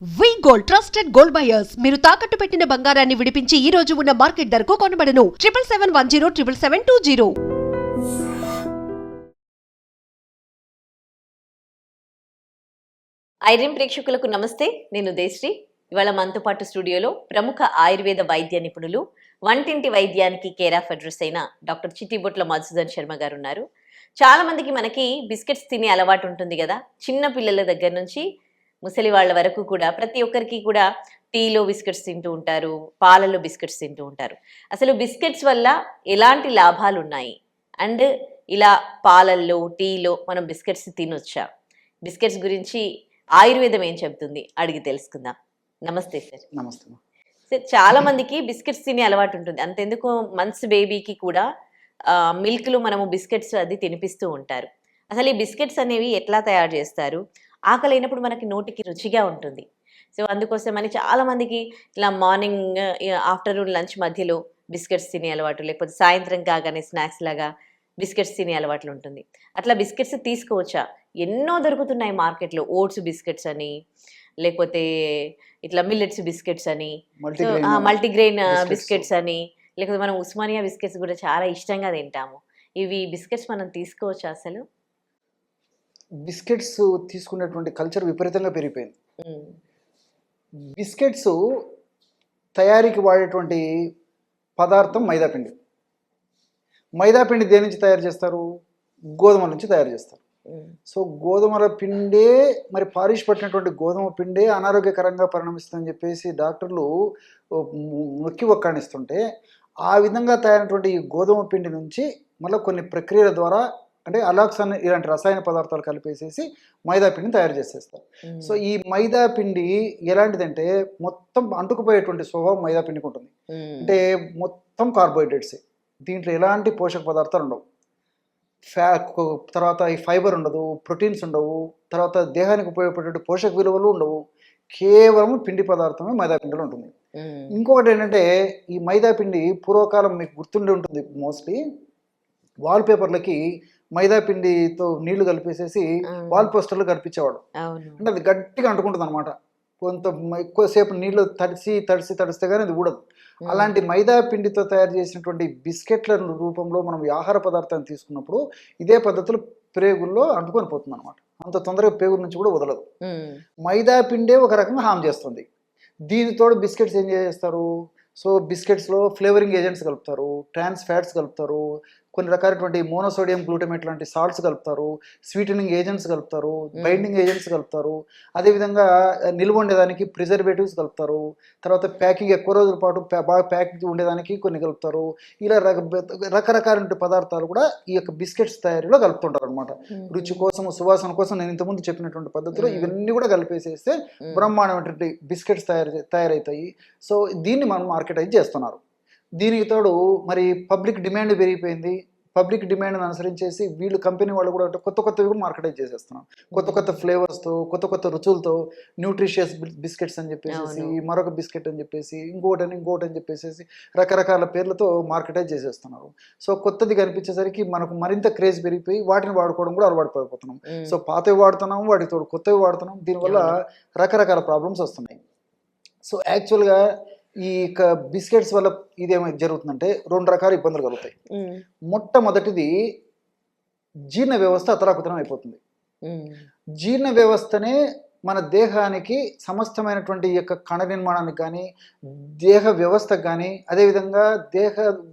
వి gold trusted gold buyers మీరు తాకట్టు పెట్టిన బంగారాన్ని విడిపించి ఈ రోజు ఉన్న మార్కెట్ ధరకు కొనబడను 7771077720. ఐరిన్ ప్రేక్షకులకు నమస్తే. నేను దేశ్రీ. ఇవాళ మనతో పాటు స్టూడియోలో ప్రముఖ ఆయుర్వేద వైద్య నిపుణులు, వంటింటి వైద్యానికి కేర్ ఆఫ్ అడ్రస్ అయిన డాక్టర్ చిట్టిబొట్ల మధుసూదన్ శర్మ గారు ఉన్నారు. చాలా మందికి మనకి బిస్కెట్స్ తినే అలవాటు ఉంటుంది కదా. చిన్న పిల్లల దగ్గర నుంచి ముసలి వాళ్ళ వరకు కూడా ప్రతి ఒక్కరికి కూడా టీలో బిస్కెట్స్ తింటూ ఉంటారు, పాలలో బిస్కెట్స్ తింటూ ఉంటారు. అసలు బిస్కెట్స్ వల్ల ఎలాంటి లాభాలు ఉన్నాయి, అండ్ ఇలా పాలల్లో టీలో మనం బిస్కెట్స్ తినొచ్చా, బిస్కెట్స్ గురించి ఆయుర్వేదం ఏం చెబుతుంది అడిగి తెలుసుకుందాం. నమస్తే సార్. నమస్తే. సార్, చాలా మందికి బిస్కెట్స్ తినే అలవాటు ఉంటుంది. అంతెందుకు మంత్స్ బేబీకి కూడా మిల్క్లో మనము బిస్కెట్స్ అది తినిపిస్తూ ఉంటారు. అసలు ఈ బిస్కెట్స్ అనేవి ఎట్లా తయారు చేస్తారు? ఆకలి అయినప్పుడు మనకి నోటికి రుచిగా ఉంటుంది. సో అందుకోసమని చాలా మందికి ఇలా మార్నింగ్, ఆఫ్టర్నూన్, లంచ్ మధ్యలో బిస్కెట్స్ తినే అలవాటు, లేకపోతే సాయంత్రం కాగానే స్నాక్స్ లాగా బిస్కెట్స్ తినే అలవాట్లు ఉంటుంది. అట్లా బిస్కెట్స్ తీసుకోవచ్చా? ఎన్నో దొరుకుతున్నాయి మార్కెట్లో. ఓట్స్ బిస్కెట్స్ అని, లేకపోతే ఇట్లా మిల్లెట్స్ బిస్కెట్స్ అని, మల్టీగ్రెయిన్ బిస్కెట్స్ అని, లేకపోతే మనం ఉస్మానియా బిస్కెట్స్ కూడా చాలా ఇష్టంగా తింటాము. ఇవి బిస్కెట్స్ మనం తీసుకోవచ్చా అసలు? బిస్కెట్స్ తీసుకునేటువంటి కల్చర్ విపరీతంగా పెరిగిపోయింది. బిస్కెట్స్ తయారీకి వాడేటువంటి పదార్థం మైదాపిండి. మైదాపిండి దేని నుంచి తయారు చేస్తారు? గోధుమల నుంచి తయారు చేస్తారు. సో గోధుమల పిండే, మరి పాలిష్ పట్టినటువంటి గోధుమ పిండే అనారోగ్యకరంగా పరిణమిస్తుందని చెప్పేసి డాక్టర్లు నొక్కి ఒక్కాణిస్తుంటే, ఆ విధంగా తయారైనటువంటి ఈ గోధుమ పిండి నుంచి మళ్ళీ కొన్ని ప్రక్రియల ద్వారా, అంటే అలాక్సాన్ ఇలాంటి రసాయన పదార్థాలు కలిపేసేసి మైదా పిండిని తయారు చేసేస్తారు. సో ఈ మైదా పిండి ఎలాంటిదంటే మొత్తం అంటుకుపోయేటువంటి స్వభావం మైదా పిండికి ఉంటుంది. అంటే మొత్తం కార్బోహైడ్రేట్స్, దీంట్లో ఎలాంటి పోషక పదార్థాలు ఉండవు. తర్వాత ఈ ఫైబర్ ఉండదు, ప్రోటీన్స్ ఉండవు, తర్వాత దేహానికి ఉపయోగపడే పోషక విలువలు ఉండవు. కేవలం పిండి పదార్థమే మైదా పిండిలో ఉంటుంది. ఇంకొకటి ఏంటంటే, ఈ మైదా పిండి పూర్వకాలం మీకు గుర్తుండి ఉంటుంది, మోస్ట్లీ వాల్పేపర్లకి మైదా పిండితో నీళ్లు కలిపేసేసి వాల్ పోస్టర్లు కనిపించేవాడు. అంటే అది గట్టిగా అంటుకుంటుంది అనమాట. కొంత ఎక్కువసేపు నీళ్లు తడిస్తే కానీ అది ఊడదు. అలాంటి మైదా పిండితో తయారు చేసినటువంటి బిస్కెట్ల రూపంలో మనం ఆహార పదార్థాన్ని తీసుకున్నప్పుడు ఇదే పద్ధతిలో ప్రేగుల్లో అంటుకొని పోతుంది అనమాట. అంత తొందరగా ప్రేగుల నుంచి కూడా వదలదు. మైదా పిండే ఒక రకంగా హామ్ చేస్తుంది. దీనితో బిస్కెట్స్ ఏం చేస్తారు? సో బిస్కెట్స్లో ఫ్లేవరింగ్ ఏజెంట్స్ కలుపుతారు, ట్రాన్స్ ఫ్యాట్స్ కలుపుతారు, కొన్ని రకాలైనటువంటి మోనోసోడియం గ్లూటమేట్ లాంటి సాల్ట్స్ కలుపుతారు, స్వీటనింగ్ ఏజెంట్స్ కలుపుతారు, బైండింగ్ ఏజెంట్స్ కలుపుతారు. అదేవిధంగా నిల్వ ఉండేదానికి ప్రిజర్వేటివ్స్ కలుపుతారు. తర్వాత ప్యాకింగ్ ఎక్కువ రోజుల పాటు బాగా ప్యాకింగ్ ఉండేదానికి కొన్ని కలుపుతారు. ఇలా రకరకాల పదార్థాలు కూడా ఈ యొక్క బిస్కెట్స్ తయారీలో కలుపుతుంటారు అనమాట. రుచి కోసం, సువాసన కోసం నేను ఇంతకుముందు చెప్పినటువంటి పద్ధతిలో ఇవన్నీ కూడా కలిపేసేస్తే బ్రహ్మాండమైనటువంటి బిస్కెట్స్ తయారవుతాయి. సో దీన్ని మనం మార్కెటైజ్ చేస్తున్నారు. దీనికి తోడు మరి పబ్లిక్ డిమాండ్ పెరిగిపోయింది. పబ్లిక్ డిమాండ్ని అనుసరించేసి వీళ్ళు కంపెనీ వాళ్ళు కూడా కొత్తవి కూడా మార్కెటైజ్ చేసేస్తున్నాం. కొత్త ఫ్లేవర్స్తో, కొత్త రుచులతో, న్యూట్రిషియస్ బిస్కెట్స్ అని చెప్పేసి, మరొక బిస్కెట్ అని చెప్పేసి, ఇంకోటి అని చెప్పేసి రకరకాల పేర్లతో మార్కెటైజ్ చేసేస్తున్నారు. సో కొత్తది కనిపించేసరికి మనకు మరింత క్రేజ్ పెరిగిపోయి వాటిని వాడుకోవడం కూడా అలవాటు పడిపోతున్నాం. సో పాతవి వాడుతున్నాం, వాటికి తోడు కొత్తవి వాడుతున్నాం. దీనివల్ల రకరకాల ప్రాబ్లమ్స్ వస్తున్నాయి. సో యాక్చువల్గా ఈ బిస్కెట్స్ వల్ల ఇదేమైనా జరుగుతుందంటే 2 రకాల ఇబ్బందులు కలుగుతాయి. మొట్టమొదటిది, జీర్ణ వ్యవస్థ అతలాకుతలం అయిపోతుంది. జీర్ణ వ్యవస్థనే మన దేహానికి సమస్తమైనటువంటి ఈ యొక్క కణ నిర్మాణానికి కానీ, దేహ వ్యవస్థకు కానీ, అదేవిధంగా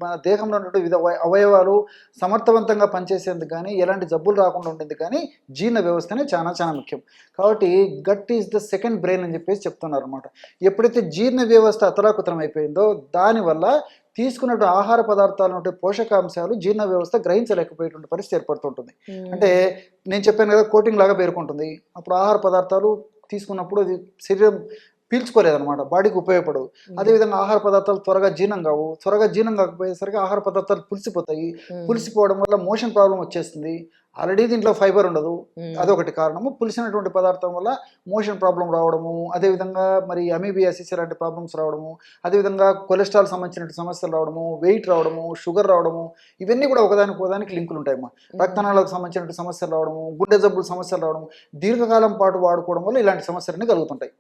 మన దేహంలో ఉన్నటువంటి వివిధ అవయవాలు సమర్థవంతంగా పనిచేసేందుకు కానీ, ఎలాంటి జబ్బులు రాకుండా ఉండేందుకు కానీ జీర్ణ వ్యవస్థనే చాలా చాలా ముఖ్యం. కాబట్టి gut is the second brain అని చెప్పేసి చెప్తున్నారు అనమాట. ఎప్పుడైతే జీర్ణ వ్యవస్థ అతలాకుతలం అయిపోయిందో, దానివల్ల తీసుకున్నట్టు ఆహార పదార్థాలు ఉంటే పోషకాంశాలు జీర్ణ వ్యవస్థ గ్రహించలేకపోయేటువంటి పరిస్థితి ఏర్పడుతుంటుంది. అంటే నేను చెప్పాను కదా, కోటింగ్ లాగా పేర్కొంటుంది. అప్పుడు ఆహార పదార్థాలు తీసుకున్నప్పుడు అది శరీరం పీల్చుకోలేదన్నమాట, బాడీకి ఉపయోగపడదు. అదేవిధంగా ఆహార పదార్థాలు త్వరగా జీర్ణం కాకపోయేసరికి ఆహార పదార్థాలు పులిసిపోతాయి. పులిసిపోవడం వల్ల మోషన్ ప్రాబ్లం వచ్చేస్తుంది. ఆల్రెడీ దీంట్లో ఫైబర్ ఉండదు, అదొకటి కారణము. పులిసినటువంటి పదార్థం వల్ల మోషన్ ప్రాబ్లం రావడము, అదేవిధంగా మరి అమీబియాసిస్ లాంటి ప్రాబ్లమ్స్ రావడము, అదేవిధంగా కొలెస్ట్రాల్ సంబంధించిన సమస్యలు రావడము, వెయిట్ రావడము, షుగర్ రావడము, ఇవన్నీ కూడా ఒకదానికి లింకులు ఉంటాయమ్మా. రక్తనాళాలకు సంబంధించిన సమస్యలు రావడము, గుండె జబ్బుల సమస్యలు రావడము, దీర్ఘకాలం పాటు వాడుకోవడం వల్ల ఇలాంటి సమస్యలన్నీ కలుగుతుంటాయి.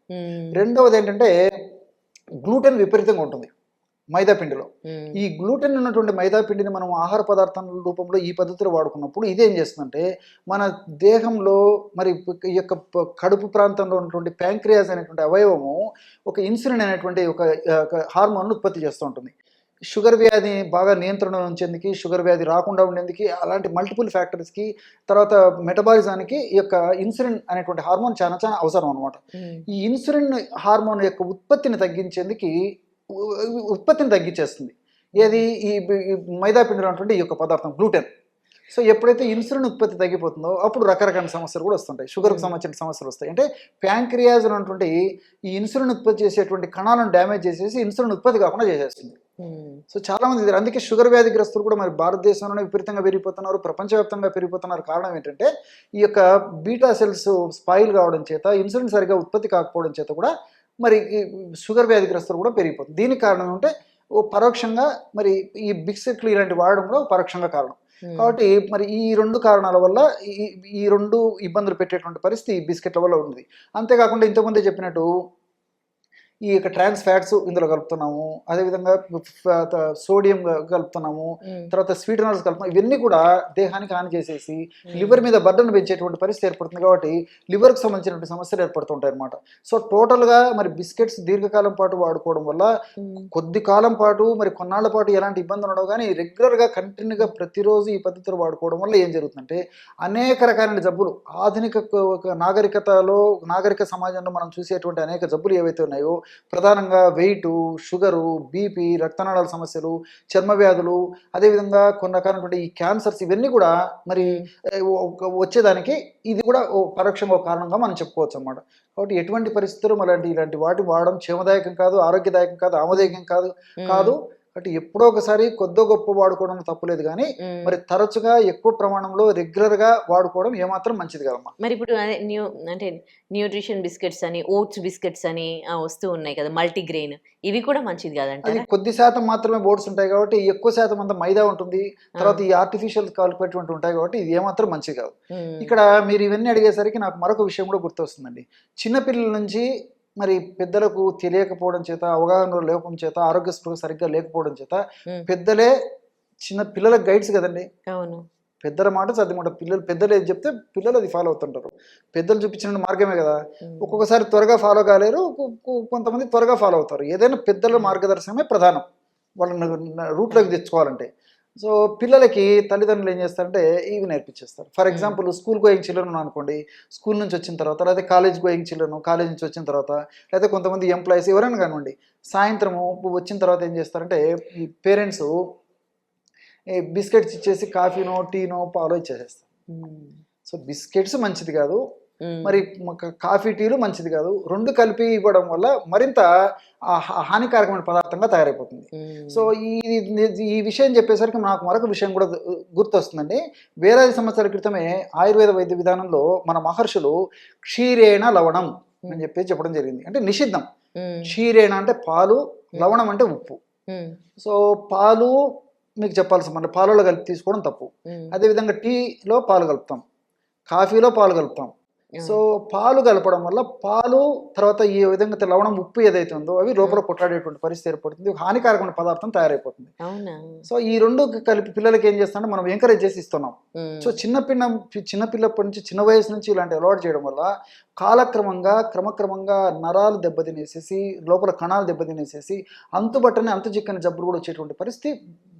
రెండవది ఏంటంటే గ్లూటెన్ విపరీతంగా ఉంటుంది మైదా పిండిలో. ఈ గ్లూటెన్ ఉన్నటువంటి మైదా పిండిని మనం ఆహార పదార్థాల రూపంలో ఈ పద్ధతిలో వాడుకున్నప్పుడు ఇదేం చేస్తుందంటే మన దేహంలో మరి ఈ యొక్క కడుపు ప్రాంతంలో ఉన్నటువంటి ప్యాంక్రియాస్ అనేటువంటి అవయవము ఒక ఇన్సులిన్ అనేటువంటి ఒక హార్మోన్ ఉత్పత్తి చేస్తూ ఉంటుంది. షుగర్ వ్యాధి బాగా నియంత్రణ ఉంచేందుకు, షుగర్ వ్యాధి రాకుండా ఉండేందుకు, అలాంటి మల్టిపుల్ ఫ్యాక్టర్స్కి, తర్వాత మెటబాలిజానికి ఈ యొక్క ఇన్సులిన్ అనేటువంటి హార్మోన్ చాలా చాలా అవసరం అనమాట. ఈ ఇన్సులిన్ హార్మోన్ యొక్క ఉత్పత్తిని తగ్గించేస్తుంది ఏది ఈ మైదా పిండిలో ఉన్నటువంటి ఈ యొక్క పదార్థం గ్లూటెన్. సో ఎప్పుడైతే ఇన్సులిన్ ఉత్పత్తి తగ్గిపోతుందో అప్పుడు రకరకాల సమస్యలు కూడా వస్తుంటాయి, షుగర్కి సంబంధించిన సమస్యలు వస్తాయి. అంటే ప్యాంక్రియాస్ ఉన్నటువంటి ఈ ఇన్సులిన్ ఉత్పత్తి చేసేటువంటి కణాలను డ్యామేజ్ చేసేసి ఇన్సులిన్ ఉత్పత్తి కాకుండా చేసేస్తుంది. సో చాలా మంది అందుకే షుగర్ వ్యాధిగ్రస్తులు కూడా మరి భారతదేశంలోనే విపరీతంగా పెరిగిపోతున్నారు, ప్రపంచవ్యాప్తంగా పెరిగిపోతున్నారు. కారణం ఏంటంటే ఈ యొక్క బీటా సెల్స్ స్పాయిల్ కావడం చేత, ఇన్సులిన్ సరిగా ఉత్పత్తి కాకపోవడం చేత కూడా మరి షుగర్ వ్యాధిగ్రస్తులు కూడా పెరిగిపోతుంది. దీనికి కారణం అంటే పరోక్షంగా మరి ఈ బిస్కెట్లు ఇలాంటి వాడడం కూడా పరోక్షంగా కారణం. కాబట్టి మరి ఈ రెండు కారణాల వల్ల ఈ రెండు ఇబ్బందులు పెట్టేటువంటి పరిస్థితి ఈ బిస్కెట్ల వల్ల ఉంది. అంతేకాకుండా ఇంతకుముందే చెప్పినట్టు ఈ యొక్క ట్రాన్స్ ఫ్యాట్స్ ఇందులో కలుపుతున్నాము, అదేవిధంగా సోడియం కలుపుతున్నాము, తర్వాత స్వీటనర్స్ కలుపుతున్నాము. ఇవన్నీ కూడా దేహానికి హాని చేసేసి లివర్ మీద బర్డన్ పెంచేటువంటి పరిస్థితి ఏర్పడుతుంది. కాబట్టి లివర్కి సంబంధించినటువంటి సమస్యలు ఏర్పడుతుంటాయి అన్నమాట. సో టోటల్గా మరి బిస్కెట్స్ దీర్ఘకాలం పాటు వాడుకోవడం వల్ల కొద్ది కాలం పాటు మరి కొన్నాళ్ల పాటు ఎలాంటి ఇబ్బందులు ఉండవు, కానీ రెగ్యులర్గా కంటిన్యూగా ప్రతిరోజు ఈ పద్ధతిలో వాడుకోవడం వల్ల ఏం జరుగుతుందంటే అనేక రకాలైన జబ్బులు, ఆధునిక నాగరిక సమాజంలో మనం చూసేటువంటి అనేక జబ్బులు ఏవైతే ఉన్నాయో, ప్రధానంగా వెయిట్, షుగరు, బీపీ, రక్తనాళాల సమస్యలు, చర్మ వ్యాధులు, అదేవిధంగా కొన్ని రకాలైనటువంటి ఈ క్యాన్సర్స్, ఇవన్నీ కూడా మరి వచ్చేదానికి ఇది కూడా పరోక్షంగా కారణంగా మనం చెప్పుకోవచ్చు అన్నమాట. కాబట్టి ఎటువంటి పరిస్థితులు ఇలాంటి వాటి వాడడం క్షేమదాయకం కాదు, ఆరోగ్యదాయకం కాదు, ఆమోదయోగ్యం కాదు. కాబట్టి ఎప్పుడో ఒకసారి కొద్దో గొప్ప వాడుకోవడం తప్పులేదు, కానీ మరి తరచుగా ఎక్కువ ప్రమాణంలో రెగ్యులర్గా వాడుకోవడం ఏమాత్రం మంచిది కదమ్మా. మరి ఇప్పుడు అంటే న్యూట్రిషన్ బిస్కెట్స్ అని, ఓట్స్ బిస్కెట్స్ అని వస్తూ ఉన్నాయి కదా, మల్టీగ్రెయిన్, ఇవి కూడా మంచిది కాదంటే? అది కొద్ది శాతం మాత్రమే ఓట్స్ ఉంటాయి కాబట్టి, ఎక్కువ శాతం అంతా మైదా ఉంటుంది, తర్వాత ఈ ఆర్టిఫిషియల్ కలిపేటువంటి ఉంటాయి కాబట్టి ఇది ఏమాత్రం మంచిది కాదు. ఇక్కడ మీరు ఇవన్నీ అడిగేసరికి నాకు మరొక విషయం కూడా గుర్తొస్తుందండి. చిన్నపిల్లల నుంచి మరి పెద్దలకు తెలియకపోవడం చేత, అవగాహన లోపం చేత, ఆరోగ్య స్పృహ సరిగ్గా లేకపోవడం చేత పెద్దలే చిన్న పిల్లలకు గైడ్స్ కదండి. అవును, పెద్దల మాట చదిమాట, పెద్దలు ఏది చెప్తే పిల్లలు అది ఫాలో అవుతుంటారు. పెద్దలు చూపించిన మార్గమే కదా. ఒక్కొక్కసారి త్వరగా ఫాలో కాలేరు, కొంతమంది త్వరగా ఫాలో అవుతారు. ఏదైనా పెద్దల మార్గదర్శనమే ప్రధానం వాళ్ళని రూట్లోకి తెచ్చుకోవాలంటే. సో పిల్లలకి తల్లిదండ్రులు ఏం చేస్తారంటే ఇవి నేర్పించేస్తారు. For example school going children అనుకోండి, స్కూల్ నుంచి వచ్చిన తర్వాత, లేదా కాలేజ్ గోయింగ్ చిల్డ్రన్ కాలేజ్ నుంచి వచ్చిన తర్వాత, లేదా కొంతమంది ఎంప్లాయీస్ ఎవరైనా కానివ్వండి, సాయంత్రము వచ్చిన తర్వాత ఏం చేస్తారంటే ఈ పేరెంట్స్ బిస్కెట్స్ ఇచ్చేసి కాఫీనో, టీనో, పాలో ఇచ్చేసేస్తారు. సో బిస్కెట్స్ మంచిది కాదు, మరి కాఫీ, టీలు మంచిది కాదు. రెండు కలిపి ఇవ్వడం వల్ల మరింత హానికారకమైన పదార్థంగా తయారైపోతుంది. సో ఈ విషయం చెప్పేసరికి నాకు మరొక విషయం కూడా గుర్తొస్తుందండి. వేలాది సంవత్సరాల క్రితమే ఆయుర్వేద వైద్య విధానంలో మన మహర్షులు క్షీరేణ లవణం అని చెప్పడం జరిగింది. అంటే నిషిద్ధం. క్షీరేణ అంటే పాలు, లవణం అంటే ఉప్పు. సో పాలు మీకు చెప్పాల్సి మన పాలలో కలిపి తీసుకోవడం తప్పు. అదేవిధంగా టీలో పాలు కలుపుతాం, కాఫీలో పాలు కలుపుతాం. సో పాలు కలపడం వల్ల పాలు తర్వాత ఈ విధంగా లవణం, ఉప్పు ఏదైతే ఉందో అవి లోపల కొట్లాడేటువంటి పరిస్థితి ఏర్పడుతుంది, హానికారకమైన పదార్థం తయారైపోతుంది. సో ఈ రెండు కలిపి పిల్లలకి ఏం చేస్తామంటే మనం ఎంకరేజ్ చేసి ఇస్తున్నాం. సో చిన్నపిల్లప్పటి నుంచి, చిన్న వయసు నుంచి ఇలాంటి అలవాటు చేయడం వల్ల క్రమక్రమంగా నరాలు దెబ్బతినేసేసి, లోపల కణాలు దెబ్బతినేసేసి అంతుబట్టని చిక్కని జబ్బులు కూడా వచ్చేటువంటి పరిస్థితి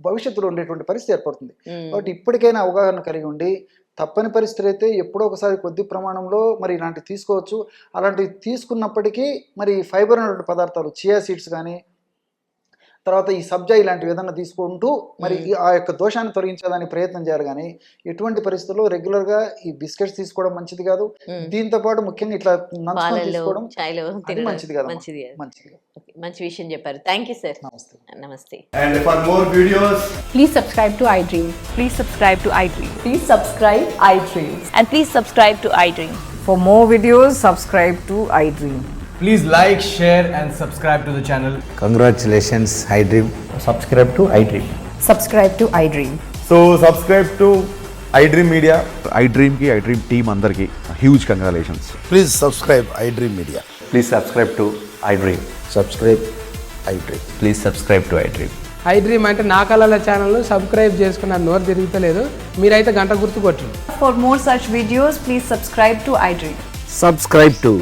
భవిష్యత్తులో ఉండేటువంటి పరిస్థితి ఏర్పడుతుంది. కాబట్టి ఇప్పటికైనా అవగాహన కలిగి ఉండి తప్పని పరిస్థితులు అయితే ఎప్పుడో ఒకసారి కొద్ది ప్రమాణంలో మరి ఇలాంటివి తీసుకోవచ్చు. అలాంటివి తీసుకున్నప్పటికీ మరి ఫైబర్ అనేటువంటి పదార్థాలు, చియా సీడ్స్ కానీ, తర్వాత ఈ సబ్జా ఇలాంటివి ఏదైనా తీసుకుంటూ మరి ఆ యొక్క దోషాన్ని తొలగించడానికి ప్రయత్నం చేయాలి. కానీ ఎటువంటి పరిస్థితుల్లో రెగ్యులర్గా ఈ బిస్కెట్స్ తీసుకోవడం మంచిది కాదు. దీంతో పాటు ముఖ్యంగా ఇట్లా నంచుకొని తీసుకోవడం అది మంచిది కాదు. మంచిది కాదు. మంచి విషయం చెప్పారు. Thank you sir. నమస్తే. నమస్తే. And for more videos, Please subscribe to iDream. Please subscribe to iDream. Please subscribe iDream. And please subscribe to iDream. For more videos, subscribe to iDream. please like, share and subscribe to the channel. Congratulations, iDream. Subscribe to iDream. Subscribe to iDream. So subscribe to iDream Media. iDream ki iDream team andarki huge congratulations. Please subscribe iDream Media. Please subscribe to iDream. Subscribe iDream. Please subscribe to iDream. iDream అంటే నా కళల ఛానల్ను subscribe చేసుకున్న నోరు తిరుగుతలేదు, మీరైతే గంట గుర్తు కొట్టండి. For more such videos, please subscribe to iDream. Subscribe to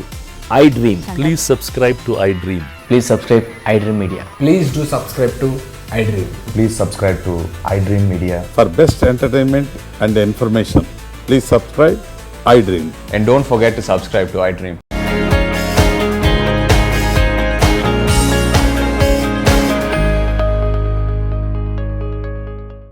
iDream. Please subscribe to iDream. Please subscribe iDream Media. Please do subscribe to iDream. Please subscribe to iDream Media. For best entertainment and information, please subscribe iDream. And don't forget to subscribe to iDream.